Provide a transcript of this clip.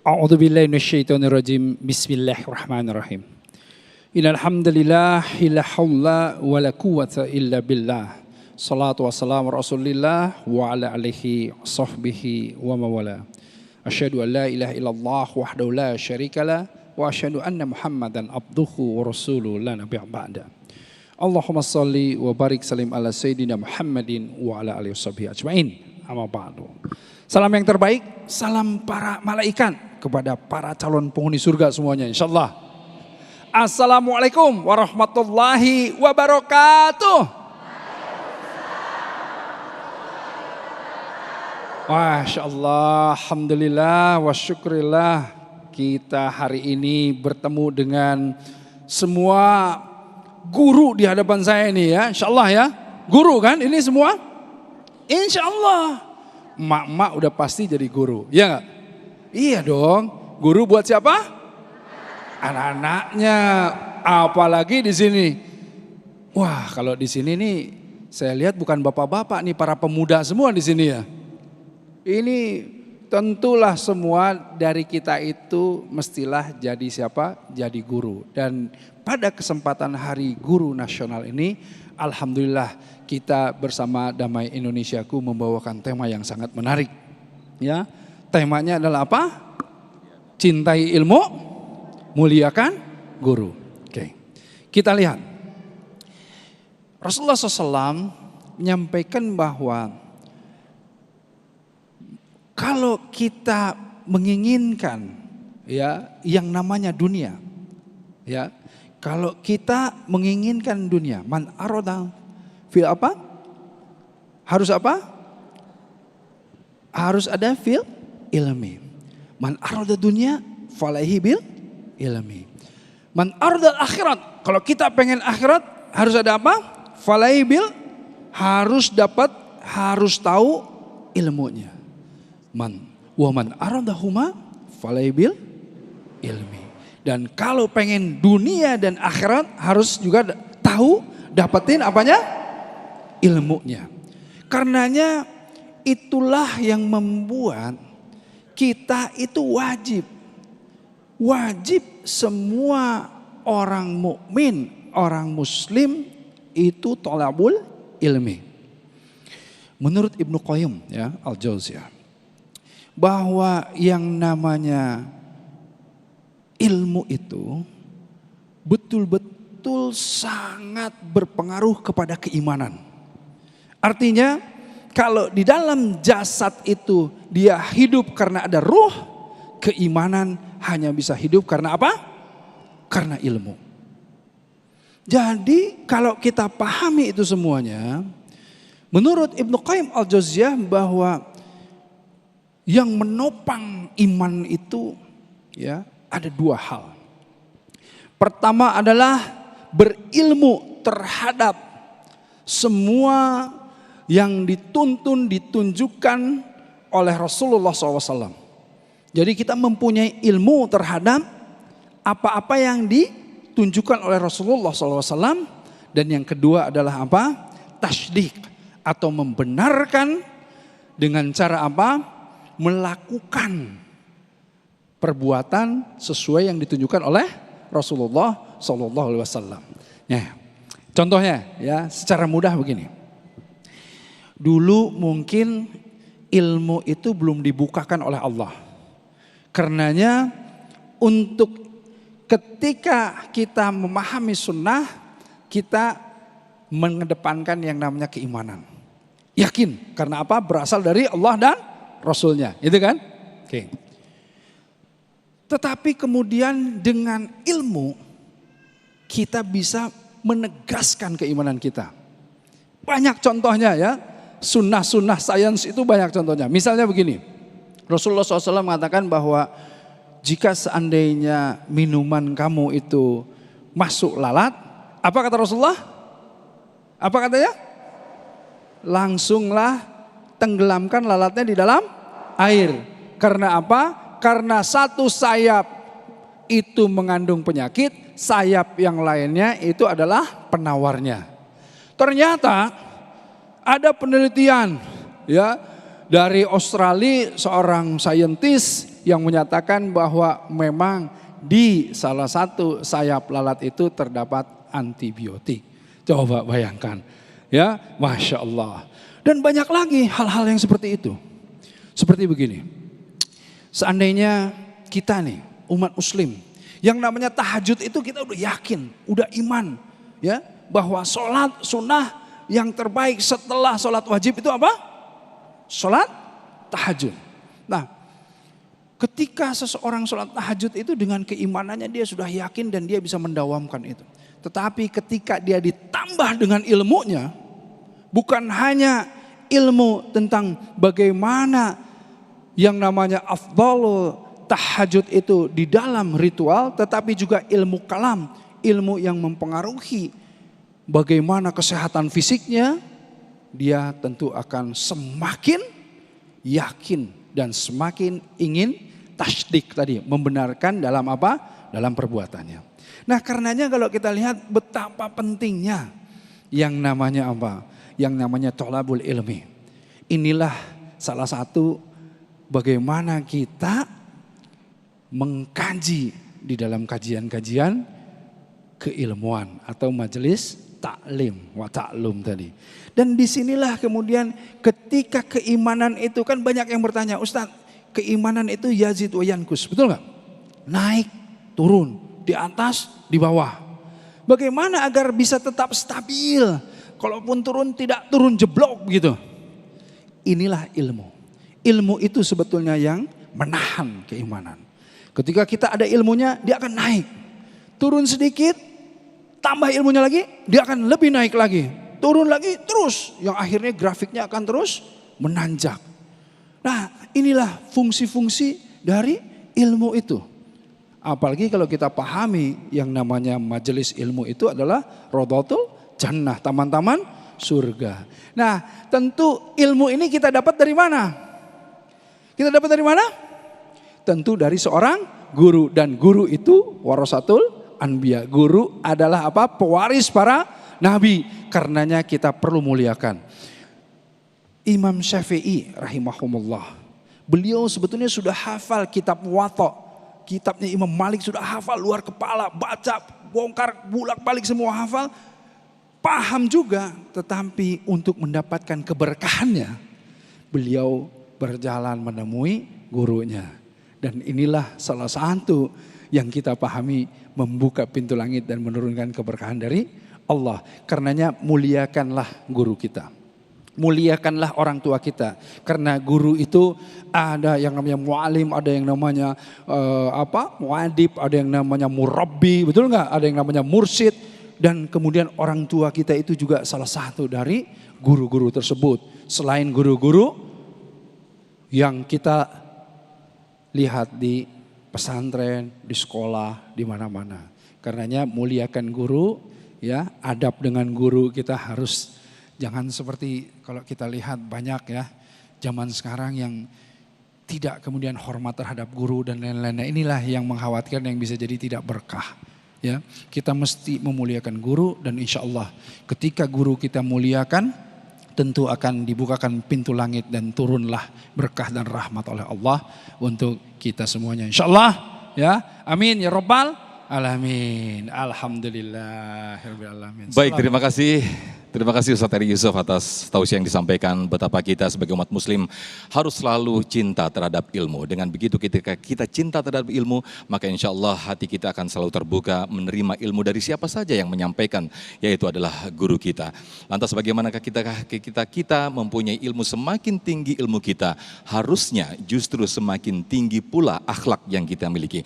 A'udzubillahi minasyaitonirrajim. Bismillahirrahmanirrahim. Innal hamdalillah la haula wala quwwata illa billah. Salatu wassalamu Rasulillah wa ala alihi sahbihi wa mawala. Asyhadu an la ilaha illallah wahdahu la syarikalah wa asyhadu anna Muhammadan abduhu wa rasuluhu la nabiyya ba'da. Allahumma shalli wa barik salim ala sayyidina Muhammadin wa ala alihi washabihi ajmain. Amma ba'du. Salam yang terbaik, salam para malaikat kepada para calon penghuni surga semuanya insyaallah. Assalamualaikum warahmatullahi wabarakatuh. Masya Allah, alhamdulillah wa syukurillah, kita hari ini bertemu dengan semua guru di hadapan saya ini ya, insya Allah ya. Guru kan ini semua? Insya Allah. Mak-mak udah pasti jadi guru, ya nggak? Iya dong, guru buat siapa? Anak-anaknya, apalagi di sini. Wah, kalau di sini nih saya lihat bukan bapak-bapak nih, para pemuda semua di sini ya. Ini tentulah semua dari kita itu mestilah jadi siapa? Jadi guru. Dan pada kesempatan Hari Guru Nasional ini, alhamdulillah kita bersama Damai Indonesiaku membawakan tema yang sangat menarik. Ya, temanya adalah apa? Cintai ilmu, muliakan guru. Oke, kita lihat. Rasulullah SAW menyampaikan bahwa kalau kita menginginkan ya yang namanya dunia, ya kalau kita menginginkan dunia, man aroda fil apa? Harus apa? Harus ada fil ilmi. Man aroda dunia falaihi bil ilmi. Man aroda akhirat. Kalau kita pengen akhirat harus ada apa? Falaihi bil, harus dapat, harus tahu ilmunya. Man wa man aroda huma falaihi bil ilmi. Dan kalau pengen dunia dan akhirat harus juga tahu, dapetin apanya? Ilmunya. Karenanya itulah yang membuat kita itu wajib semua orang mukmin, orang muslim itu thalabul ilmi. Menurut Ibnu Qayyim ya, Al-Jauziyah, bahwa yang namanya ilmu itu betul-betul sangat berpengaruh kepada keimanan. Artinya kalau di dalam jasad itu dia hidup karena ada ruh, keimanan hanya bisa hidup karena apa? Karena ilmu. Jadi kalau kita pahami itu semuanya, menurut Ibnu Qayyim Al-Jauziyah bahwa yang menopang iman itu ya ada dua hal. Pertama adalah berilmu terhadap semua yang dituntun, ditunjukkan oleh Rasulullah SAW. Jadi kita mempunyai ilmu terhadap apa-apa yang ditunjukkan oleh Rasulullah SAW. Dan yang kedua adalah apa? Tasdik atau membenarkan dengan cara apa? Melakukan perbuatan sesuai yang ditunjukkan oleh Rasulullah SAW. Ya, contohnya ya secara mudah begini. Dulu mungkin ilmu itu belum dibukakan oleh Allah. Karenanya untuk ketika kita memahami sunnah, kita mengedepankan yang namanya keimanan. Yakin, karena apa? Berasal dari Allah dan Rasulnya, itu kan? Oke. Tetapi kemudian dengan ilmu kita bisa menegaskan keimanan kita. Banyak contohnya ya. Sunnah-sunnah sains itu banyak contohnya. Misalnya begini, Rasulullah SAW mengatakan bahwa jika seandainya minuman kamu itu masuk lalat, apa kata Rasulullah? Apa katanya? Langsunglah tenggelamkan lalatnya di dalam air. Karena apa? Karena satu sayap itu mengandung penyakit, sayap yang lainnya itu adalah penawarnya. Ternyata ada penelitian ya dari Australia, seorang saintis yang menyatakan bahwa memang di salah satu sayap lalat itu terdapat antibiotik. Coba bayangkan, ya, Masya Allah. Dan banyak lagi hal-hal yang seperti itu. Seperti begini, seandainya kita nih umat muslim, yang namanya tahajud itu kita udah yakin, udah iman, ya, bahwa sholat sunnah yang terbaik setelah sholat wajib itu apa? Sholat tahajud. Nah, ketika seseorang sholat tahajud itu dengan keimanannya dia sudah yakin dan dia bisa mendawamkan itu. Tetapi ketika dia ditambah dengan ilmunya, bukan hanya ilmu tentang bagaimana yang namanya afdhalul tahajud itu di dalam ritual, tetapi juga ilmu kalam, ilmu yang mempengaruhi bagaimana kesehatan fisiknya, dia tentu akan semakin yakin dan semakin ingin tasdik tadi, membenarkan dalam apa? Dalam perbuatannya. Nah, karenanya kalau kita lihat betapa pentingnya yang namanya apa? Yang namanya thalabul ilmi. Inilah salah satu bagaimana kita mengkaji di dalam kajian-kajian keilmuan atau majelis taklim wa taklum tadi. Dan disinilah kemudian ketika keimanan itu kan banyak yang bertanya, Ustaz, keimanan itu yazid wa yankus, betul nggak? Naik, turun, di atas, di bawah. Bagaimana agar bisa tetap stabil? Kalaupun turun tidak turun jeblok gitu. Inilah ilmu. Ilmu itu sebetulnya yang menahan keimanan. Ketika kita ada ilmunya, dia akan naik. Turun sedikit, tambah ilmunya lagi, dia akan lebih naik lagi. Turun lagi, terus. Yang akhirnya grafiknya akan terus menanjak. Nah, inilah fungsi-fungsi dari ilmu itu. Apalagi kalau kita pahami yang namanya majelis ilmu itu adalah Radhatul Jannah, taman-taman surga. Nah, tentu ilmu ini kita dapat dari mana? Kita dapat dari mana? Tentu dari seorang guru, dan guru itu warasatul anbiya. Guru adalah apa? Pewaris para nabi. Karenanya kita perlu muliakan. Imam Syafi'i rahimahumullah, beliau sebetulnya sudah hafal kitab Muwatta. Kitabnya Imam Malik sudah hafal luar kepala, baca, bongkar, bulak-balik semua hafal. Paham juga, tetapi untuk mendapatkan keberkahannya, beliau berjalan menemui gurunya. Dan inilah salah satu yang kita pahami membuka pintu langit dan menurunkan keberkahan dari Allah. Karenanya muliakanlah guru kita. Muliakanlah orang tua kita. Karena guru itu ada yang namanya mu'alim, ada yang namanya mu'adib, ada yang namanya murabbi, betul nggak? Ada yang namanya mursyid. Dan kemudian orang tua kita itu juga salah satu dari guru-guru tersebut. Selain guru-guru yang kita lihat di pesantren, di sekolah, di mana-mana. Karenanya muliakan guru, ya, adab dengan guru kita harus. Jangan seperti kalau kita lihat banyak ya zaman sekarang yang tidak kemudian hormat terhadap guru dan lain-lain. Nah, inilah yang mengkhawatirkan, yang bisa jadi tidak berkah. Ya, kita mesti memuliakan guru, dan insya Allah ketika guru kita muliakan, tentu akan dibukakan pintu langit dan turunlah berkah dan rahmat oleh Allah untuk kita semuanya. Insya Allah, ya, amin ya Rabbal alamin. Alhamdulillahirabbil alamin. Baik, terima kasih. Terima kasih Ustaz Eri Yusuf atas tausiah yang disampaikan, betapa kita sebagai umat muslim harus selalu cinta terhadap ilmu. Dengan begitu ketika kita cinta terhadap ilmu, maka insya Allah hati kita akan selalu terbuka menerima ilmu dari siapa saja yang menyampaikan, yaitu adalah guru kita. Lantas bagaimanakah kita mempunyai ilmu, semakin tinggi ilmu kita, harusnya justru semakin tinggi pula akhlak yang kita miliki.